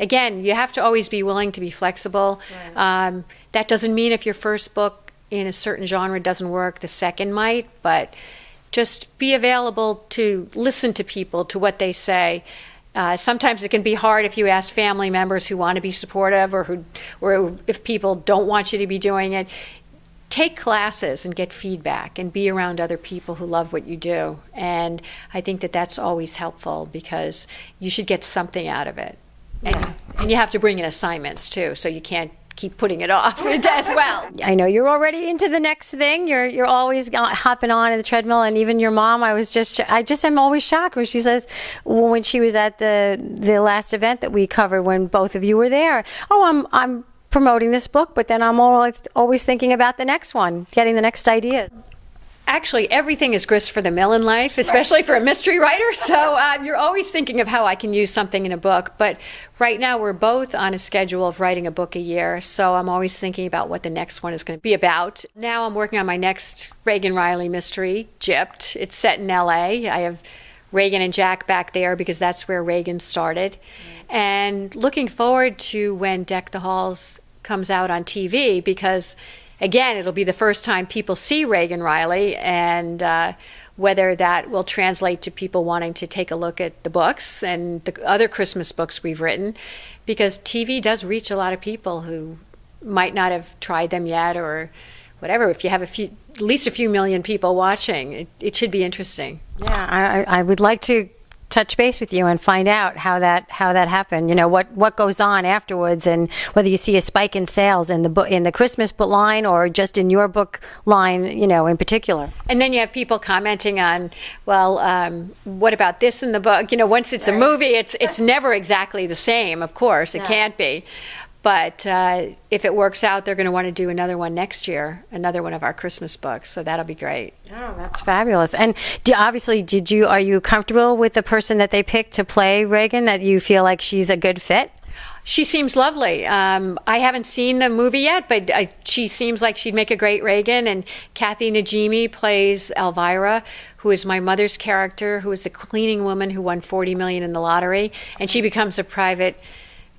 again, you have to always be willing to be flexible. Right. That doesn't mean if your first book in a certain genre doesn't work, the second might, but just be available to listen to people, to what they say. Sometimes it can be hard if you ask family members who want to be supportive, or if people don't want you to be doing it. Take classes and get feedback and be around other people who love what you do. And I think that that's always helpful, because you should get something out of it. And you have to bring in assignments too, so you can't keep putting it off as well. I know you're already into the next thing. You're always hopping on the treadmill, and even your mom. I am always shocked when she says, when she was at the last event that we covered, when both of you were there, oh, I'm promoting this book, but then I'm always thinking about the next one, getting the next idea. Actually, everything is grist for the mill in life, especially for a mystery writer. So you're always thinking of how I can use something in a book. But right now, we're both on a schedule of writing a book a year. So I'm always thinking about what the next one is going to be about. Now I'm working on my next Regan Reilly mystery, Gypped. It's set in L.A. I have Regan and Jack back there because that's where Regan started. And looking forward to when Deck the Halls comes out on TV, because again, it'll be the first time people see Regan Reilly, and whether that will translate to people wanting to take a look at the books and the other Christmas books we've written, because TV does reach a lot of people who might not have tried them yet, or whatever. If you have at least a few million people watching, it should be interesting. Yeah, I would like to touch base with you and find out how that happened. You know, what goes on afterwards, and whether you see a spike in sales in the Christmas book line, or just in your book line, you know, in particular. And then you have people commenting on, well, what about this in the book? You know, once it's a movie, it's never exactly the same. Of course, it can't be. But if it works out, they're going to want to do another one next year, another one of our Christmas books. So that'll be great. Oh, that's fabulous. And are you comfortable with the person that they picked to play Regan, that you feel like she's a good fit? She seems lovely. I haven't seen the movie yet, but she seems like she'd make a great Regan. And Kathy Najimy plays Elvira, who is my mother's character, who is the cleaning woman who won $40 million in the lottery. And she becomes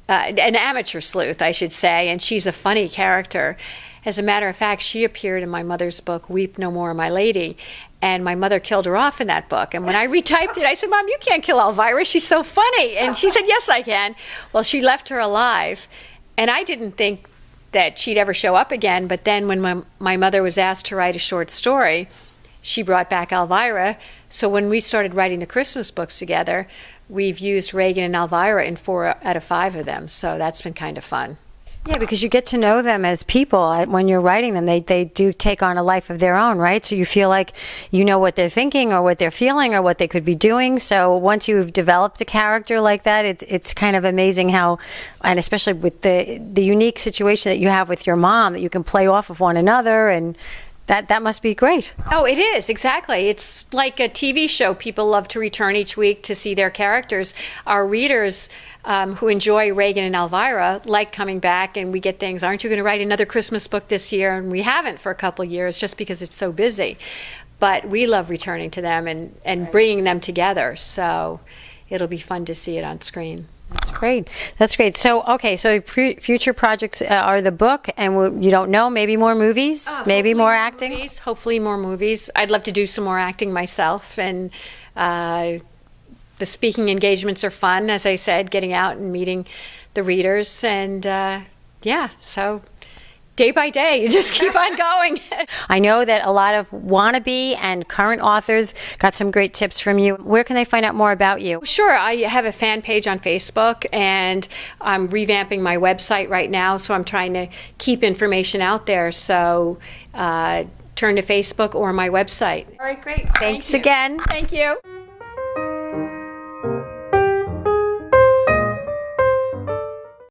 an amateur sleuth, I should say, and she's a funny character. As a matter of fact, she appeared in my mother's book, Weep No More, My Lady, and my mother killed her off in that book. And when I retyped it, I said, Mom, you can't kill Elvira. She's so funny. And she said, yes, I can. Well, she left her alive, and I didn't think that she'd ever show up again. But then when my mother was asked to write a short story, she brought back Elvira. So when we started writing the Christmas books together, we've used Regan and Elvira in 4 out of 5 of them, so that's been kind of fun. Yeah, because you get to know them as people. When you're writing them, they do take on a life of their own, right? So you feel like you know what they're thinking, or what they're feeling, or what they could be doing. So once you've developed a character like that, it's kind of amazing how, and especially with the unique situation that you have with your mom, that you can play off of one another, and that must be great. Oh, it is, exactly. It's like a TV show. People love to return each week to see their characters. Our readers who enjoy Regan and Elvira like coming back, and we get things, aren't you going to write another Christmas book this year? And we haven't for a couple of years, just because it's so busy. But we love returning to them and bringing them together. So it'll be fun to see it on screen. That's great. That's great. So, okay, so future projects are the book, and you don't know, maybe more movies, maybe more acting? Movies, hopefully more movies. I'd love to do some more acting myself, and the speaking engagements are fun, as I said, getting out and meeting the readers, and so day by day, you just keep on going. I know that a lot of wannabe and current authors got some great tips from you. Where can they find out more about you? Sure. I have a fan page on Facebook, and I'm revamping my website right now, so I'm trying to keep information out there. So turn to Facebook or my website. All right, great. Thanks again. Thank you.